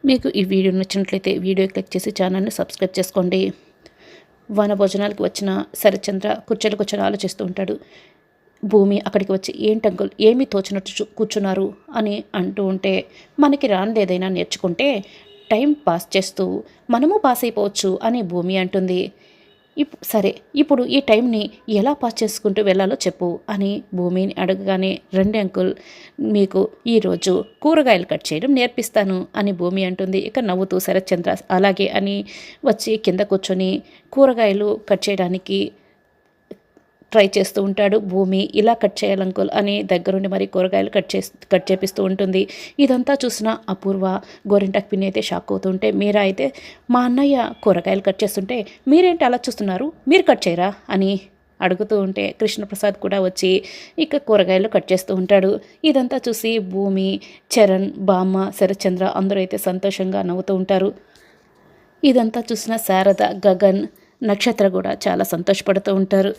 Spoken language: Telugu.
మీకు ఈ వీడియో నచ్చినట్లయితే వీడియో క్లిక్ చేసి ఛానల్ని సబ్స్క్రైబ్ చేసుకోండి. వనభోజనాలకు వచ్చిన శరత్చంద్ర కుర్చీలో కూర్చొని ఆలోచిస్తూ ఉంటాడు. భూమి అక్కడికి వచ్చి ఏంటి అంకుల్ ఏమీ తోచినట్టు కూర్చున్నారు అని అంటూ ఉంటే, మనకి రానిది ఏదైనా నేర్చుకుంటే టైం పాస్ చేస్తూ మనము పాస్ అయిపోవచ్చు అని భూమి అంటుంది. సరే ఇప్పుడు ఈ టైంని ఎలా పాస్ చేసుకుంటూ వెళ్ళాలో చెప్పు అని భూమిని అడగగానే, రండి అంకుల్ మీకు ఈరోజు కూరగాయలు కట్ చేయడం నేర్పిస్తాను అని భూమి అంటుంది. ఇక నవ్వుతూ శరత్చంద్ర అలాగే అని వచ్చి కింద కూర్చొని కూరగాయలు కట్ చేయడానికి ట్రై చేస్తూ ఉంటాడు. భూమి ఇలా కట్ చేయాలి అంకుల్ అని దగ్గరుండి మరి కూరగాయలు కట్ చేపిస్తూ ఉంటుంది. ఇదంతా చూసిన అపూర్వ గోరింటాకు పిన్ని అయితే షాక్ అవుతుంటే, మీరా అయితే మా అన్నయ్య కూరగాయలు కట్ చేస్తుంటే మీరేంటి అలా చూస్తున్నారు, మీరు కట్ చేయరా అని అడుగుతూ ఉంటే, కృష్ణప్రసాద్ కూడా వచ్చి ఇక కూరగాయలు కట్ చేస్తూ ఉంటాడు. ఇదంతా చూసి భూమి, చరణ్, బామ్మ, శరత్చంద్ర అందరూ అయితే సంతోషంగా నవ్వుతూ ఉంటారు. ఇదంతా చూసిన శారద, గగన్, నక్షత్ర కూడా చాలా సంతోషపడుతూ ఉంటారు.